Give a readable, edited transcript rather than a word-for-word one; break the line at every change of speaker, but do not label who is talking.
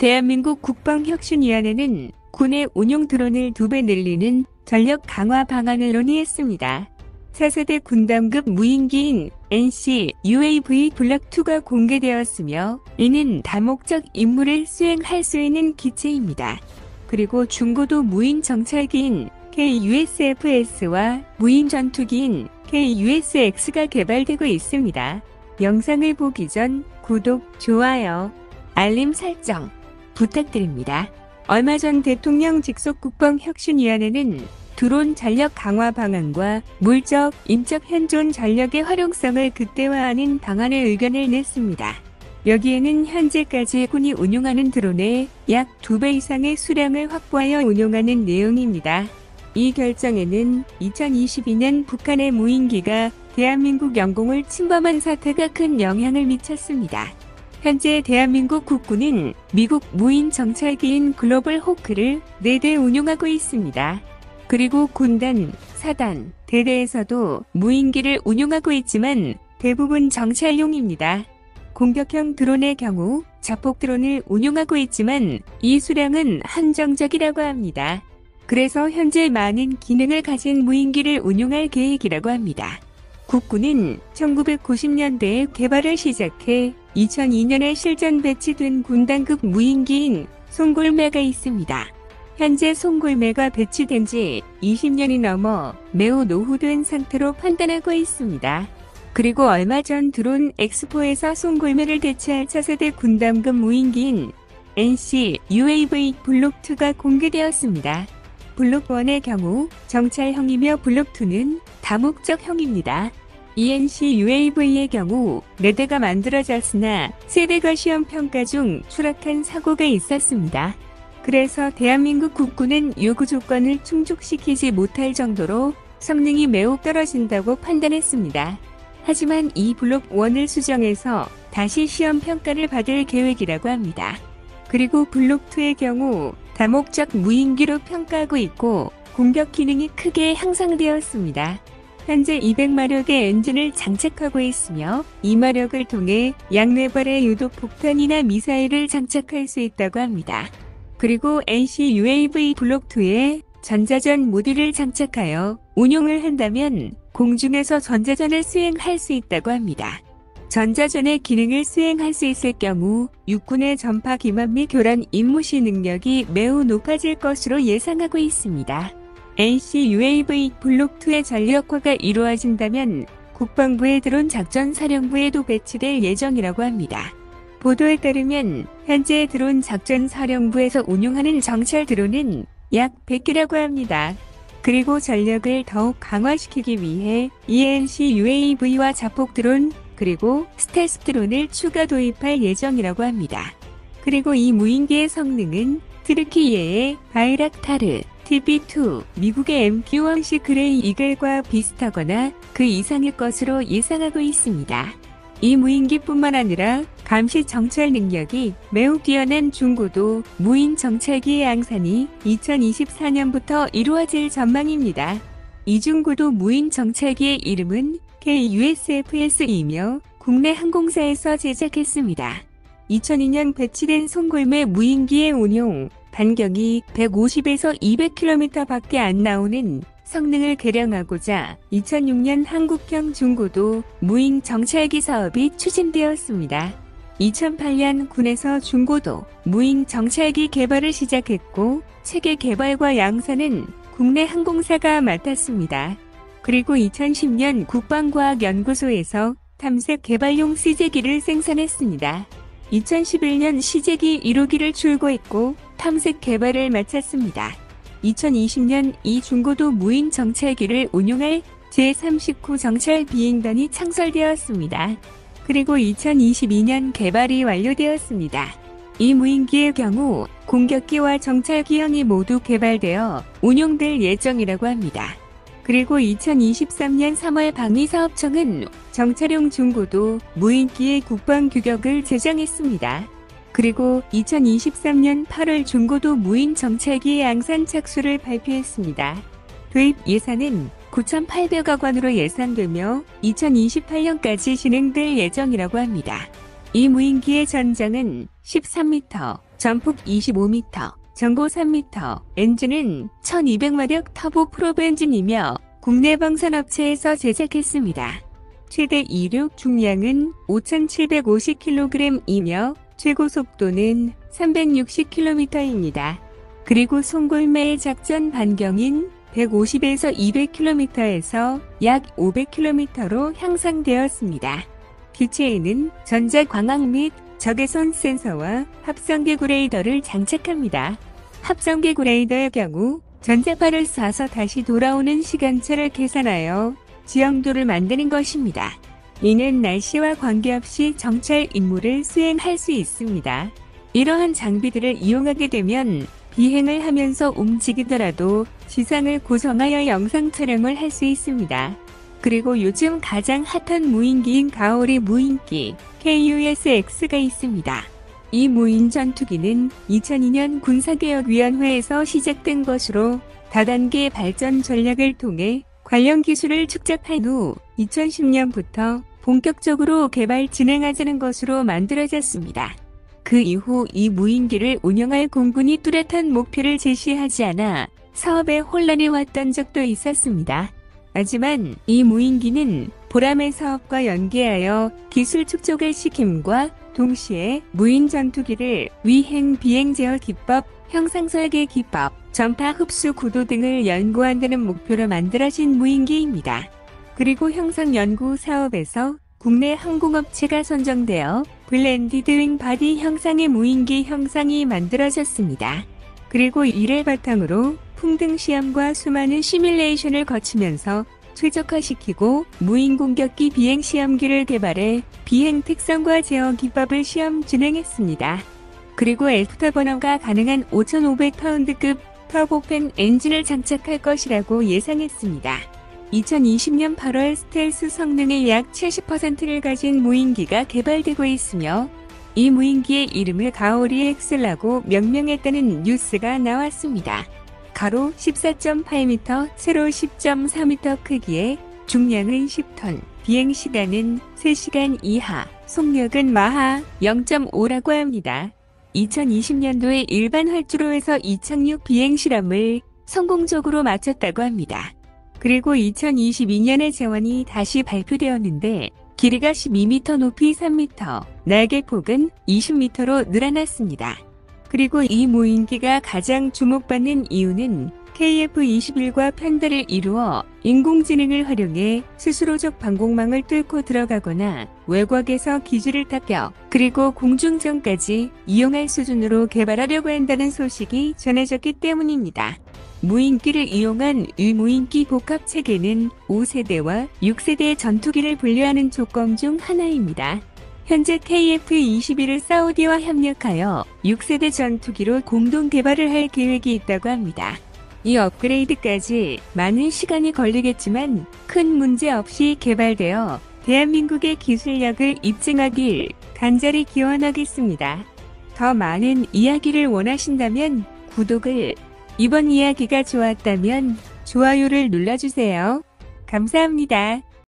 대한민국 국방혁신위원회는 군의 운용 드론을 2배 늘리는 전력 강화 방안을 논의했습니다. 차세대 군단급 무인기인 NC-UAV 블록2가 공개되었으며 이는 다목적 임무를 수행할 수 있는 기체입니다. 그리고 중고도 무인 정찰기인 KUSFS와 무인 전투기인 KUSX가 개발되고 있습니다. 영상을 보기 전 구독, 좋아요, 알림 설정 부탁드립니다. 얼마 전 대통령 직속 국방혁신위원회는 드론 전력 강화 방안과 물적, 인적 현존 전력의 활용성을 극대화하는 방안의 의견을 냈습니다. 여기에는 현재까지 군이 운용하는 드론의 약 2배 이상의 수량을 확보하여 운용하는 내용입니다. 이 결정에는 2022년 북한의 무인기가 대한민국 영공을 침범한 사태가 큰 영향을 미쳤습니다. 현재 대한민국 국군은 미국 무인 정찰기인 글로벌 호크를 4대 운용하고 있습니다. 그리고 군단, 사단, 대대에서도 무인기를 운용하고 있지만 대부분 정찰용입니다. 공격형 드론의 경우 자폭 드론을 운용하고 있지만 이 수량은 한정적이라고 합니다. 그래서 현재 많은 기능을 가진 무인기를 운용할 계획이라고 합니다. 국군은 1990년대에 개발을 시작해 2002년에 실전 배치된 군단급 무인기인 송골매가 있습니다. 현재 송골매가 배치된 지 20년이 넘어 매우 노후된 상태로 판단하고 있습니다. 그리고 얼마 전 드론 엑스포에서 송골매를 대체할 차세대 군단급 무인기인 NC-UAV 블록2가 공개되었습니다. 블록1의 경우 정찰형이며 블록2는 다목적형입니다. NC-UAV의 경우 4대가 만들어졌으나 3대가 시험평가 중 추락한 사고가 있었습니다. 그래서 대한민국 국군은 요구 조건을 충족시키지 못할 정도로 성능이 매우 떨어진다고 판단했습니다. 하지만 이 블록1을 수정해서 다시 시험평가를 받을 계획이라고 합니다. 그리고 블록2의 경우 다목적 무인기로 평가하고 있고 공격 기능이 크게 향상되었습니다. 현재 200마력의 엔진을 장착하고 있으며 이 마력을 통해 약 4발의 유도 폭탄이나 미사일을 장착할 수 있다고 합니다. 그리고 NC-UAV 블록2에 전자전 모듈을 장착하여 운용을 한다면 공중에서 전자전을 수행할 수 있다고 합니다. 전자전의 기능을 수행할 수 있을 경우 육군의 전파 기만 및 교란 임무 시 능력이 매우 높아질 것으로 예상하고 있습니다. NC-UAV 블록2의 전력화가 이루어진다면 국방부의 드론 작전사령부에도 배치될 예정이라고 합니다. 보도에 따르면 현재 드론 작전사령부에서 운용하는 정찰 드론은 약 100개라고 합니다. 그리고 전력을 더욱 강화시키기 위해 NC-UAV와 자폭 드론 그리고 스텔스 드론을 추가 도입할 예정이라고 합니다. 그리고 이 무인기의 성능은 트르키예의 바이락타르 TB2, 미국의 MQ-1C 그레이 이글과 비슷하거나 그 이상일 것으로 예상하고 있습니다. 이 무인기뿐만 아니라 감시 정찰 능력이 매우 뛰어난 중고도 무인 정찰기의 양산이 2024년부터 이루어질 전망입니다. 이 중고도 무인 정찰기의 이름은 KUSFS이며 국내 항공사에서 제작했습니다. 2002년 배치된 송골매 무인기의 운용, 반경이 150에서 200km 밖에 안 나오는 성능을 개량하고자 2006년 한국형 중고도 무인 정찰기 사업이 추진되었습니다. 2008년 군에서 중고도 무인 정찰기 개발을 시작했고 체계 개발과 양산은 국내 항공사가 맡았습니다. 그리고 2010년 국방과학연구소에서 탐색 개발용 CJ기를 생산했습니다. 2011년 CJ기 1호기를 출고했고 탐색 개발을 마쳤습니다. 2020년 이 중고도 무인 정찰기를 운용할 제39 정찰 비행단이 창설되었습니다. 그리고 2022년 개발이 완료되었습니다. 이 무인기의 경우 공격기와 정찰기형이 모두 개발되어 운용될 예정이라고 합니다. 그리고 2023년 3월 방위사업청은 정찰용 중고도 무인기의 국방규격을 제정했습니다. 그리고 2023년 8월 중고도 무인 정찰기의 양산 착수를 발표했습니다. 도입 예산은 9,800억 원으로 예상되며 2028년까지 진행될 예정이라고 합니다. 이 무인기의 전장은 13m, 전폭 25m, 전고 3m, 엔진은 1200마력 터보 프로브 엔진이며 국내 방산업체에서 제작했습니다. 최대 이륙 중량은 5750kg이며 최고 속도는 360km입니다. 그리고 송골매의 작전 반경인 150에서 200km에서 약 500km로 향상되었습니다. 기체에는 전자광학 및 적외선 센서와 합성계 그레이더를 장착합니다. 합성계 그레이더의 경우 전자파를 쏴서 다시 돌아오는 시간차를 계산하여 지형도를 만드는 것입니다. 이는 날씨와 관계없이 정찰 임무를 수행할 수 있습니다. 이러한 장비들을 이용하게 되면 비행을 하면서 움직이더라도 지상을 고정하여 영상 촬영을 할 수 있습니다. 그리고 요즘 가장 핫한 무인기인 가오리 무인기 KUSX가 있습니다. 이 무인 전투기는 2002년 군사개혁위원회에서 시작된 것으로 다단계 발전 전략을 통해 관련 기술을 축적한 후 2010년부터 본격적으로 개발 진행하자는 것으로 만들어졌습니다. 그 이후 이 무인기를 운영할 공군이 뚜렷한 목표를 제시하지 않아 사업에 혼란이 왔던 적도 있었습니다. 하지만 이 무인기는 보람의 사업과 연계하여 기술 축적을 시킴과 동시에 무인 전투기를 위행 비행 제어 기법, 형상 설계 기법, 전파 흡수 구도 등을 연구한다는 목표로 만들어진 무인기입니다. 그리고 형상 연구 사업에서 국내 항공업체가 선정되어 블렌디드 윙 바디 형상의 무인기 형상이 만들어졌습니다. 그리고 이를 바탕으로 풍등 시험과 수많은 시뮬레이션을 거치면서 최적화시키고 무인 공격기 비행 시험기를 개발해 비행 특성과 제어 기법을 시험 진행했습니다. 그리고 애프터버너가 가능한 5,500파운드급 터보팬 엔진을 장착할 것이라고 예상했습니다. 2020년 8월 스텔스 성능의 약 70%를 가진 무인기가 개발되고 있으며 이 무인기의 이름을 가오리 엑스라고 명명했다는 뉴스가 나왔습니다. 가로 14.8m, 세로 10.4m 크기에 중량은 10톤, 비행시간은 3시간 이하, 속력은 마하 0.5라고 합니다. 2020년도에 일반 활주로에서 이착륙 비행 실험을 성공적으로 마쳤다고 합니다. 그리고 2022년에 재원이 다시 발표되었는데 길이가 12m, 높이 3m, 날개 폭은 20m로 늘어났습니다. 그리고 이 무인기가 가장 주목받는 이유는 KF-21과 편대를 이루어 인공지능을 활용해 스스로적 방공망을 뚫고 들어가거나 외곽에서 기지를 타격, 그리고 공중전까지 이용할 수준으로 개발하려고 한다는 소식이 전해졌기 때문입니다. 무인기를 이용한 이 무인기 복합체계는 5세대와 6세대의 전투기를 분류하는 조건 중 하나입니다. 현재 KF-21을 사우디와 협력하여 6세대 전투기로 공동 개발을 할 계획이 있다고 합니다. 이 업그레이드까지 많은 시간이 걸리겠지만 큰 문제 없이 개발되어 대한민국의 기술력을 입증하길 간절히 기원하겠습니다. 더 많은 이야기를 원하신다면 구독을, 이번 이야기가 좋았다면 좋아요를 눌러주세요. 감사합니다.